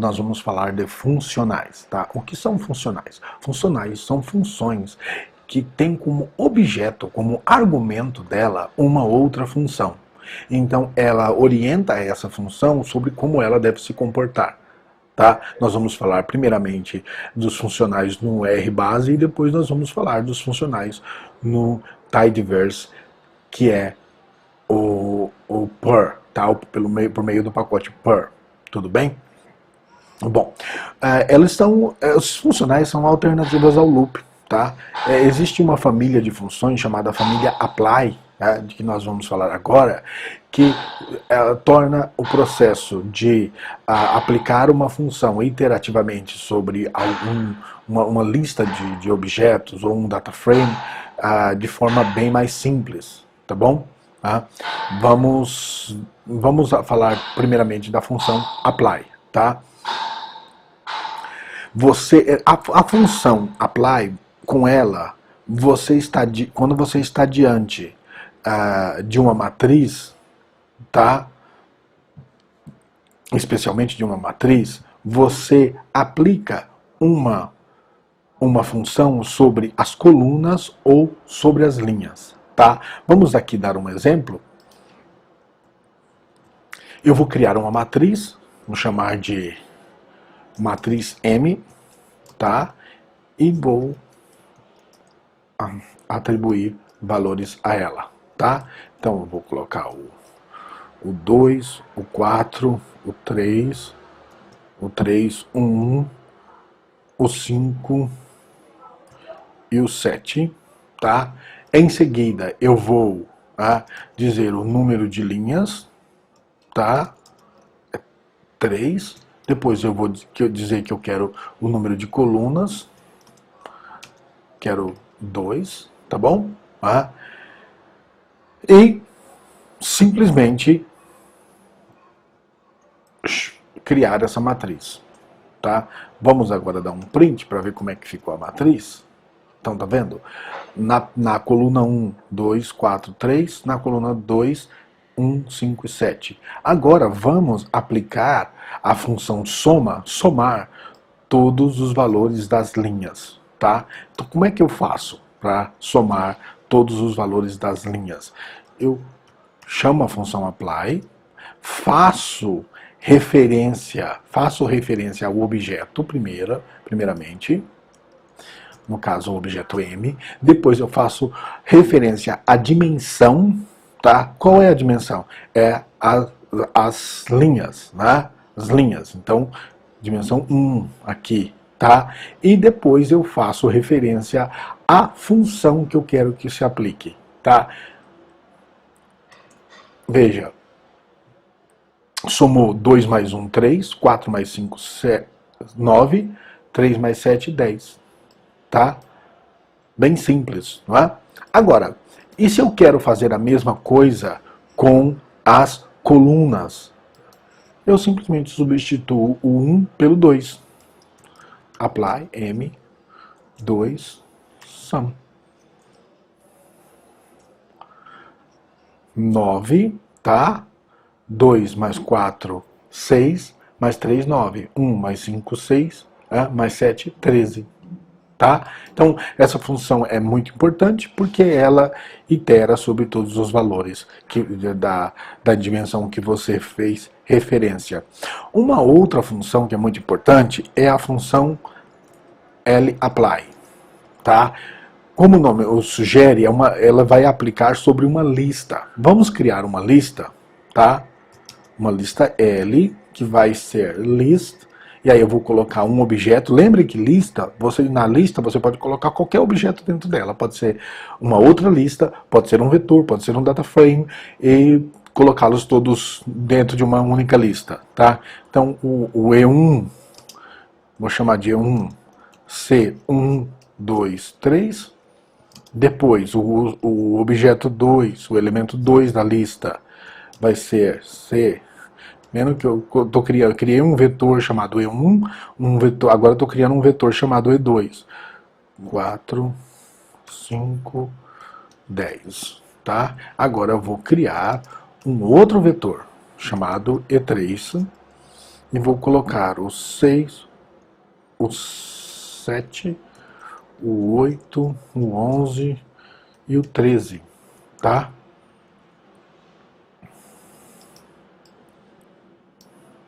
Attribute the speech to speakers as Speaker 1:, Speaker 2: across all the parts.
Speaker 1: nós vamos falar de funcionais, tá? O que são funcionais? Funcionais são funções que têm como objeto, como argumento dela, uma outra função. Então, ela orienta essa função sobre como ela deve se comportar. Tá? Nós vamos falar primeiramente dos funcionais no R base e depois nós vamos falar dos funcionais no tidyverse, que é o per, tá? Por meio do pacote per. Tudo bem? Bom, os funcionais são alternativas ao loop, tá? Existe uma família de funções chamada família apply, tá? De que nós vamos falar agora, que torna o processo de aplicar uma função iterativamente sobre uma lista de objetos ou um data frame de forma bem mais simples, tá bom? Tá? Vamos falar primeiramente da função apply, tá? A função apply, com ela, quando você está diante de uma matriz, tá? Especialmente de uma matriz, você aplica uma função sobre as colunas ou sobre as linhas, tá? Vamos aqui dar um exemplo. Eu vou criar uma matriz, vou chamar de matriz M, tá? E vou atribuir valores a ela, tá? Então eu vou colocar o 2, o 4, o 3, o 3, o 1, o 5 e o 7, tá? Em seguida eu vou dizer o número de linhas, tá? 3. Depois eu vou dizer que eu quero o número de colunas, quero 2, tá bom? E simplesmente criar essa matriz, tá? Vamos agora dar um print para ver como é que ficou a matriz. Então, tá vendo? Na coluna 1, 2, 4, 3, na coluna 2, 1, 5 e 7. Agora vamos aplicar a função soma, somar todos os valores das linhas, tá? Então como é que eu faço para somar todos os valores das linhas? Eu chamo a função apply, faço referência ao objeto primeiramente, no caso o objeto M, depois eu faço referência à dimensão, tá? Qual é a dimensão? É as linhas, né? As linhas, então dimensão 1 aqui, tá? E depois eu faço referência à função que eu quero que se aplique, tá? Veja, somou 2 mais 1, 3, 4 mais 5, 9, 3 mais 7, 10, tá? Bem simples, não é? Agora, e se eu quero fazer a mesma coisa com as colunas? Eu simplesmente substituo o 1 pelo 2. Apply M 2 sum. 9, tá? 2 mais 4, 6, mais 3, 9. 1 mais 5, 6, mais 7, 13. Tá? Então, essa função é muito importante porque ela itera sobre todos os valores da dimensão que você fez referência. Uma outra função que é muito importante é a função lapply. Tá? Como o nome o sugere, ela vai aplicar sobre uma lista. Vamos criar uma lista, tá? Uma lista L, que vai ser list. E aí eu vou colocar um objeto. Lembre que na lista você pode colocar qualquer objeto dentro dela. Pode ser uma outra lista, pode ser um vetor, pode ser um data frame e colocá-los todos dentro de uma única lista, tá? Então o E1, vou chamar de E1, C1, 2, 3. Depois o objeto 2, o elemento 2 da lista vai ser C. Vendo que eu criei um vetor chamado E1, agora eu estou criando um vetor chamado E2. 4, 5, 10. Tá? Agora eu vou criar um outro vetor chamado E3. e vou colocar o 6, o 7, o 8, o 11 e o 13, tá?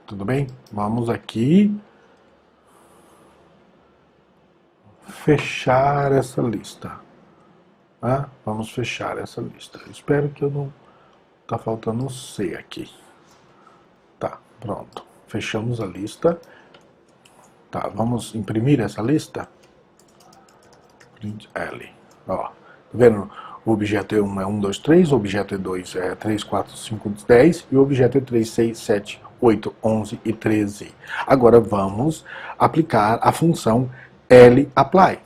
Speaker 1: Tudo bem? Vamos aqui fechar essa lista. Tá? Vamos fechar essa lista. Espero que eu não... Tá faltando o C aqui. Tá, pronto. Fechamos a lista. Tá, vamos imprimir essa lista. Print L. Ó, tá vendo? O objeto E1 é 1, 2, 3, o objeto E2 é 3, 4, 5, 10 e o objeto E3, 6, 7, 8, 11 e 13. Agora vamos aplicar a função lapply.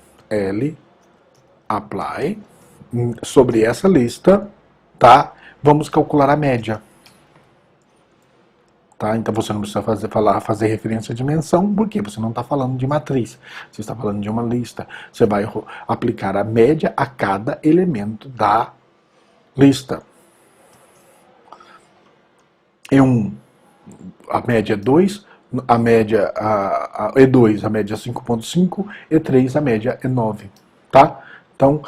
Speaker 1: Lapply sobre essa lista, tá? Vamos calcular a média. Tá? Então você não precisa fazer referência à dimensão, porque você não está falando de matriz, você está falando de uma lista. Você vai aplicar a média a cada elemento da lista. E1, a média é 2, a média a E2, a média é 5,5, E3, a média é 9. Tá? Então,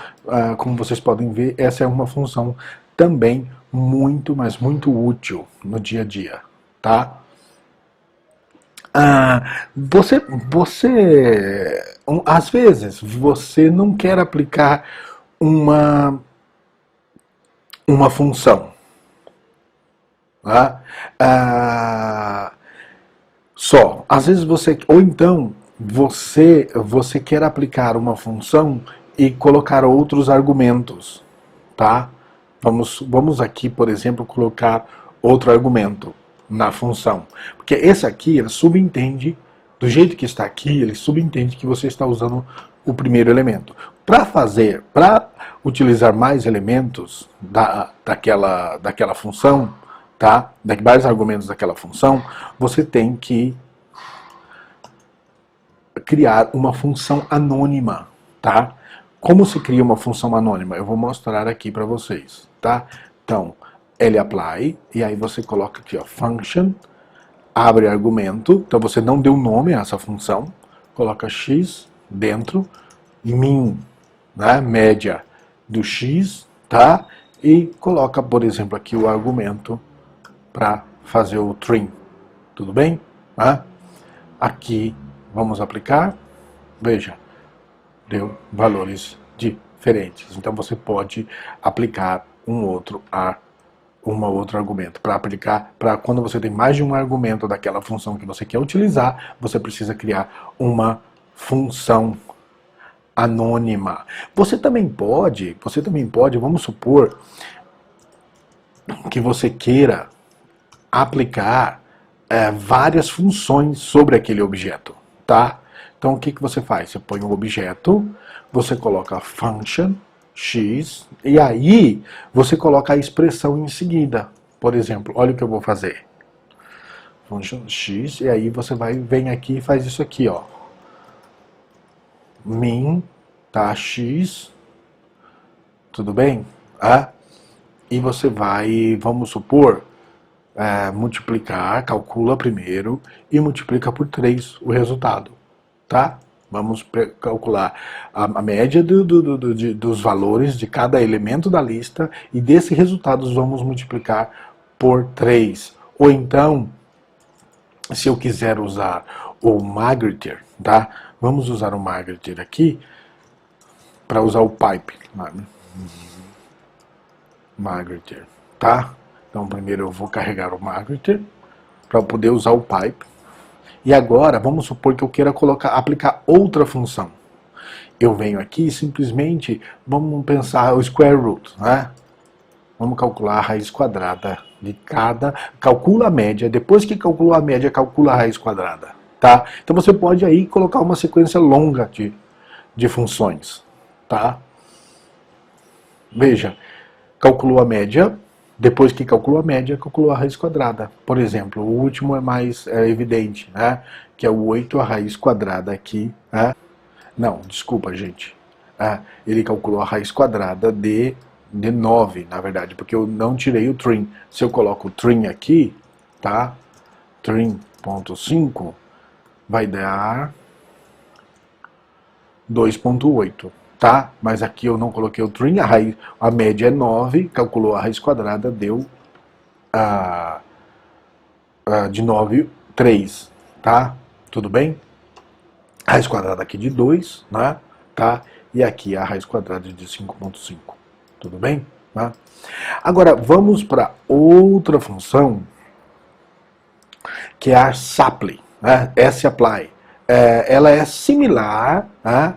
Speaker 1: como vocês podem ver, essa é uma função também muito, mas muito útil no dia a dia. Tá? Às vezes, você não quer aplicar uma função. Tá? Só. Às vezes ou então, você quer aplicar uma função e colocar outros argumentos. Tá? Vamos aqui, por exemplo, colocar outro argumento na função. Porque esse aqui, ele subentende, do jeito que está aqui, ele subentende que você está usando o primeiro elemento. Para utilizar mais elementos daquela função, tá? Vários argumentos daquela função, você tem que criar uma função anônima, tá? Como se cria uma função anônima? Eu vou mostrar aqui para vocês, tá? Então, lapply, e aí você coloca aqui, ó, function, abre argumento, então você não deu nome a essa função, coloca x dentro, min, né, média do x, tá? E coloca, por exemplo, aqui o argumento para fazer o trim, tudo bem? Tá? Aqui vamos aplicar, veja, deu valores diferentes, então você pode aplicar um outro argumento. Para aplicar, para quando você tem mais de um argumento daquela função que você quer utilizar, você precisa criar uma função anônima. Você também pode, vamos supor que você queira aplicar várias funções sobre aquele objeto, tá? Então o que você faz? Você põe um objeto, você coloca function x, e aí você coloca a expressão em seguida. Por exemplo, olha o que eu vou fazer. Function x, e aí você vem aqui e faz isso aqui, ó. Min, tá, x, tudo bem? E você vai, vamos supor, multiplicar, calcula primeiro e multiplica por 3 o resultado, tá? Vamos calcular a média dos valores de cada elemento da lista e desses resultados vamos multiplicar por 3. Ou então, se eu quiser usar o magritter, tá? Vamos usar o magritter aqui para usar o pipe. Magritter, tá? Então primeiro eu vou carregar o magritter para poder usar o pipe. E agora, vamos supor que eu queira aplicar outra função. Eu venho aqui e simplesmente, vamos pensar o square root, né? Vamos calcular a raiz quadrada de cada... Calcula a média, depois que calculou a média, calcula a raiz quadrada, tá? Então você pode aí colocar uma sequência longa de funções, tá? Veja, calculou a média... Depois que calculou a média, calculou a raiz quadrada. Por exemplo, o último é mais evidente, né? Que é o 8 a raiz quadrada aqui. Né? Não, desculpa, gente. Ele calculou a raiz quadrada de 9, na verdade, porque eu não tirei o trim. Se eu coloco o trim aqui, tá? trim.5 vai dar 2,8, tá? Mas aqui eu não coloquei o trim, a média é 9, calculou a raiz quadrada, deu de 9, 3, tá? Tudo bem? Raiz quadrada aqui de 2, né? Tá? E aqui a raiz quadrada de 5,5. Tudo bem? Tá? Agora, vamos para outra função, que é a supply, né? S-apply. Ela é similar, né,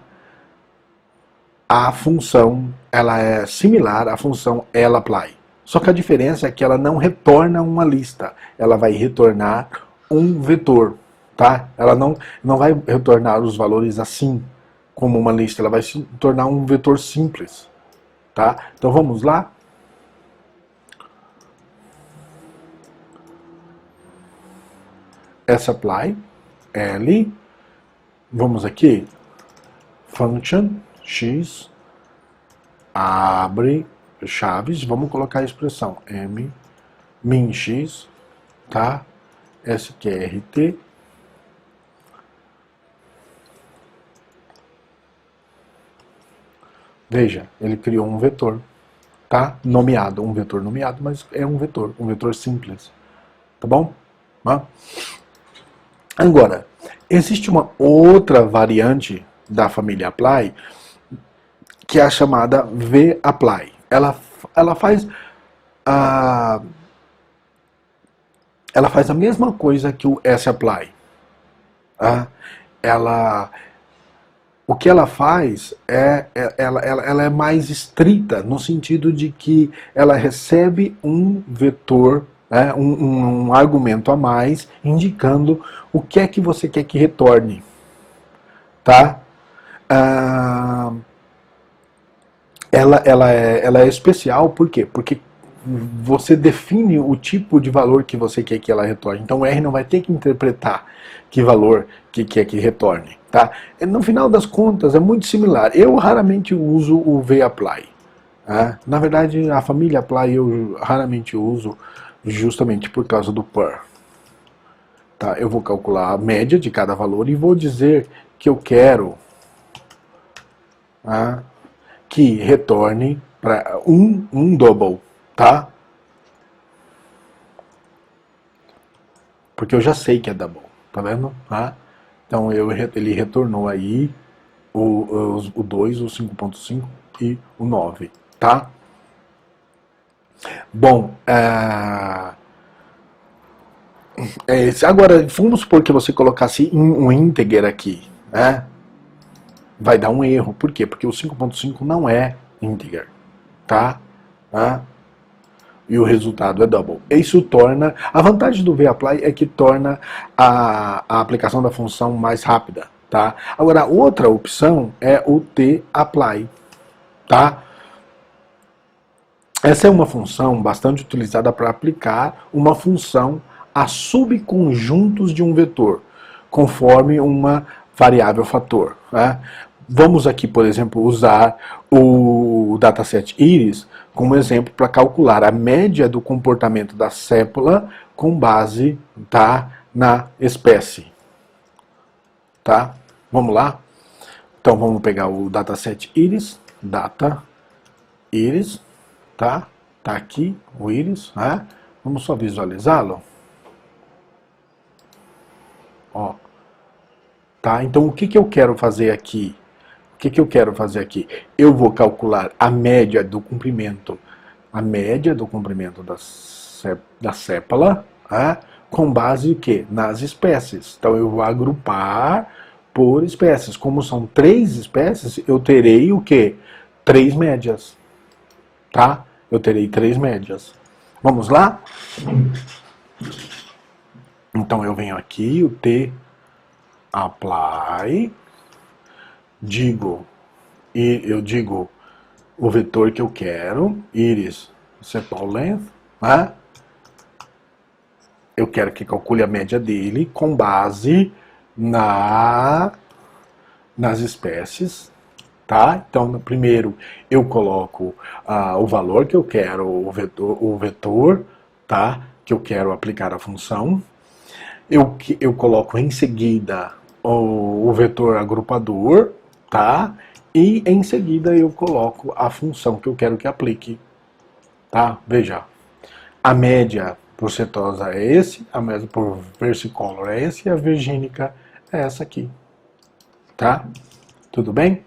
Speaker 1: à função, ela é similar à função lapply. Só que a diferença é que ela não retorna uma lista, ela vai retornar um vetor, tá? Ela não vai retornar os valores assim, como uma lista, ela vai se tornar um vetor simples, tá? Então vamos lá? S-apply, L, vamos aqui, function, x, abre chaves, vamos colocar a expressão m, min x, tá? sqrt, veja, ele criou um vetor, tá? Nomeado, um vetor nomeado, mas é um vetor simples, tá bom? Tá? Agora, existe uma outra variante da família apply, que é a chamada v-apply. Ela faz a mesma coisa que o s-apply. Tá? O que ela faz ela é mais estrita, no sentido de que ela recebe um vetor, né, um argumento a mais, indicando o que é que você quer que retorne. Tá? Ela é especial, por quê? Porque você define o tipo de valor que você quer que ela retorne. Então o R não vai ter que interpretar que valor que quer que retorne. Tá? No final das contas é muito similar. Eu raramente uso o v-apply. Tá? Na verdade, a família apply eu raramente uso justamente por causa do per. Tá? Eu vou calcular a média de cada valor e vou dizer que eu quero, tá, que retorne para um double, tá? Porque eu já sei que é double, tá vendo? Tá? Então ele retornou aí o 2, o 5.5 e o 9, tá? Bom, agora vamos supor que você colocasse um integer aqui, né? Vai dar um erro, por quê? Porque o 5.5 não é integer, tá? E o resultado é double. Isso torna, a vantagem do v-apply é que torna a aplicação da função mais rápida, tá? Agora, outra opção é o t-apply, tá? Essa é uma função bastante utilizada para aplicar uma função a subconjuntos de um vetor, conforme uma variável fator, né? Vamos aqui, por exemplo, usar o dataset iris como exemplo para calcular a média do comportamento da sépola com base, tá, na espécie. Tá? Vamos lá? Então vamos pegar o dataset iris, data iris, tá? Tá aqui o iris, né? Vamos só visualizá-lo. Ó. Tá? Então o que eu quero fazer aqui? O que eu quero fazer aqui? Eu vou calcular a média do comprimento, da sépola, tá? Com base em quê? Nas espécies. Então eu vou agrupar por espécies. Como são 3 espécies, eu terei o quê? 3 médias. Tá? Eu terei 3 médias. Vamos lá? Então eu venho aqui, o t apply, eu digo o vetor que eu quero, iris sepal length, né? Eu quero que calcule a média dele com base nas espécies, tá? Então, primeiro eu coloco o valor que eu quero, o vetor, tá? Que eu quero aplicar a função. eu coloco em seguida o vetor agrupador, tá? E em seguida eu coloco a função que eu quero que aplique, tá? Veja, a média por setosa é esse, a média por versicolor é esse e a virgínica é essa aqui, tá? Tudo bem?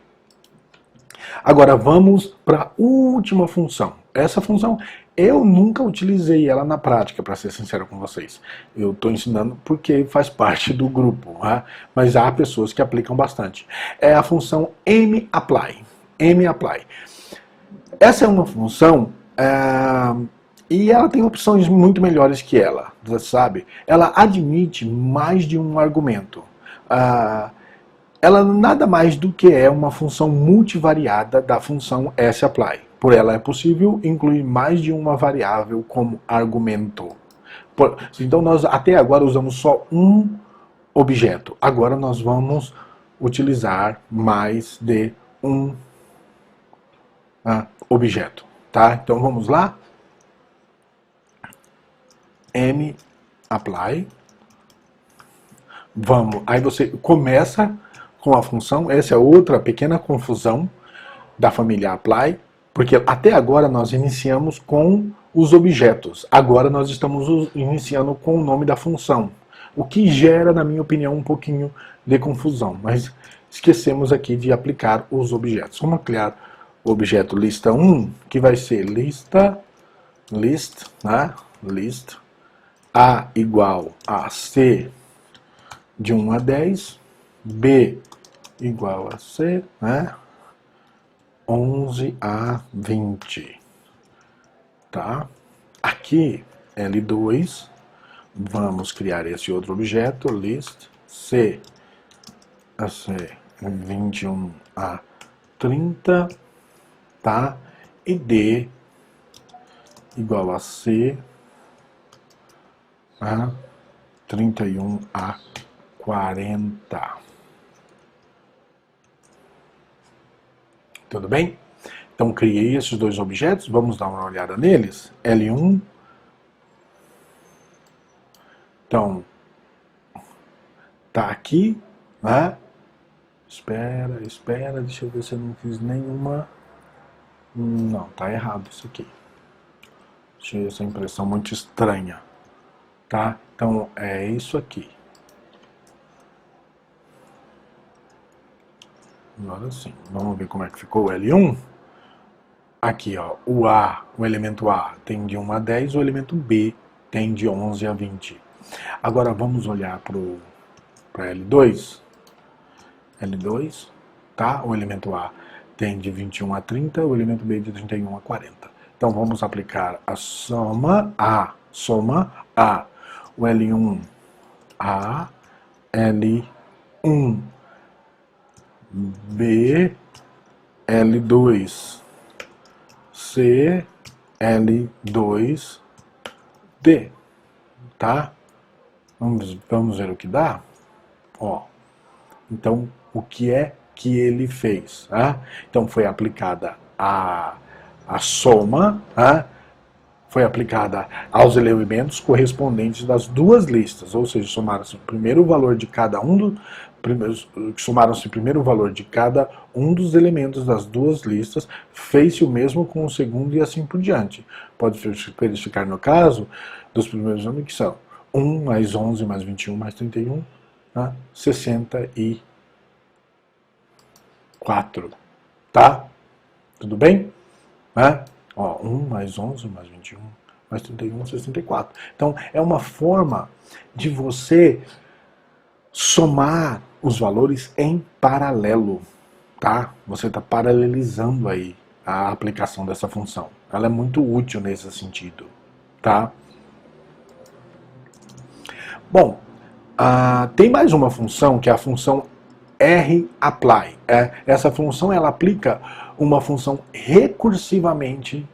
Speaker 1: Agora vamos para a última função. Essa função eu nunca utilizei ela na prática, para ser sincero com vocês. Eu estou ensinando porque faz parte do grupo, né? Mas há pessoas que aplicam bastante. É a função mapply. Mapply. Essa é uma função e ela tem opções muito melhores que ela, sabe? Ela admite mais de um argumento. Ela nada mais do que é uma função multivariada da função sapply. Por ela é possível incluir mais de uma variável como argumento. Então nós até agora usamos só um objeto. Agora nós vamos utilizar mais de um objeto. Tá? Então vamos lá. mapply. Vamos. Aí você começa com a função. Essa é outra pequena confusão da família apply, porque até agora nós iniciamos com os objetos. Agora nós estamos iniciando com o nome da função, o que gera, na minha opinião, um pouquinho de confusão. Mas esquecemos aqui de aplicar os objetos. Vamos criar o objeto lista1, que vai ser list, né? List A igual a C de 1 a 10, B igual a C, né? 11 a 20, tá? Aqui, L2, vamos criar esse outro objeto, list C, a C, 21 a 30, tá? E D igual a C, 31 a 40. Tudo bem? Então criei esses dois objetos, vamos dar uma olhada neles. L1. Então, tá aqui, né? Espera, deixa eu ver se eu não fiz nenhuma. Não, tá errado isso aqui. Achei essa impressão muito estranha, tá? Então é isso aqui. Agora sim, vamos ver como é que ficou o L1. Aqui, ó, o elemento A tem de 1 a 10, o elemento B tem de 11 a 20. Agora vamos olhar para L2. L2, tá? O elemento A tem de 21 a 30, o elemento B de 31 a 40. Então vamos aplicar a soma A. O L1 A, L1 B, L2 C, L2 D, tá? Vamos ver o que dá? Ó, então, o que é que ele fez? Tá? Então, foi aplicada a soma, tá? Foi aplicada aos elementos correspondentes das duas listas, ou seja, somaram-se o primeiro valor de cada somaram-se primeiro o valor de cada um dos elementos das duas listas, fez-se o mesmo com o segundo e assim por diante. Pode verificar no caso dos primeiros nomes que são 1 mais 11 mais 21 mais 31, tá? 64, tá? Tudo bem? Né? Ó, 1 mais 11 mais 21 mais 31, 64. Então, é uma forma de você somar os valores em paralelo, tá? Você está paralelizando aí a aplicação dessa função. Ela é muito útil nesse sentido, tá? Bom, tem mais uma função que é a função rapply. Essa função ela aplica uma função recursivamente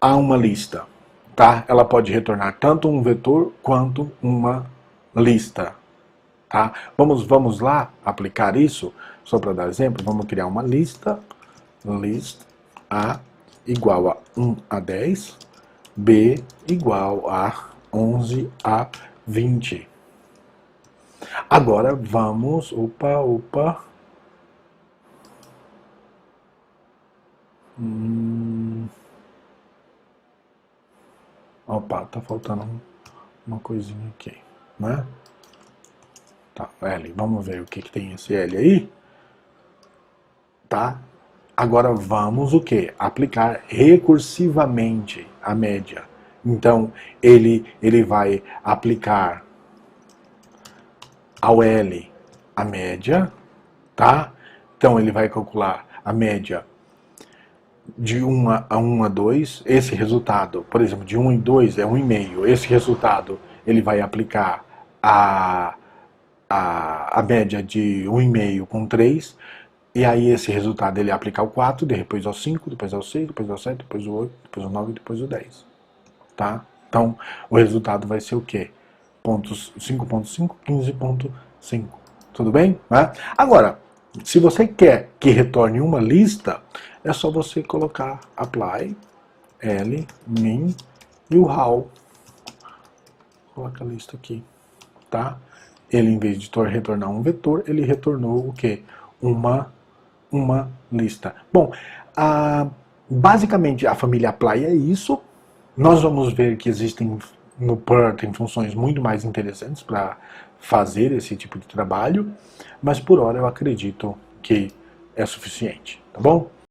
Speaker 1: a uma lista, tá? Ela pode retornar tanto um vetor quanto uma lista, tá? Vamos lá aplicar isso, só para dar exemplo, vamos criar uma lista, list A igual a 1 a 10, B igual a 11 a 20. Agora vamos, opa. Opa, tá faltando uma coisinha aqui, né? Tá, L, vamos ver o que tem esse L aí, tá? Agora vamos o que? Aplicar recursivamente a média. Então, ele vai aplicar ao L a média, tá? Então, ele vai calcular a média de 1 a 1 a 2, esse resultado, por exemplo, de 1 em 2 é 1,5. Esse resultado ele vai aplicar a média de 1,5 com 3, e aí esse resultado ele aplica ao 4, depois ao 5, depois ao 6, depois ao 7, depois ao 8, depois ao 9 e depois ao 10. Tá? Então, o resultado vai ser o quê? 5.5, 15.5. Tudo bem? Né? Agora, se você quer que retorne uma lista, é só você colocar apply, L, min e o how. Coloca a lista aqui, tá? Ele, em vez de retornar um vetor, ele retornou o quê? Uma lista. Bom, basicamente a família apply é isso. Nós vamos ver que existem no Perl tem funções muito mais interessantes para fazer esse tipo de trabalho, mas por hora eu acredito que é suficiente, tá bom?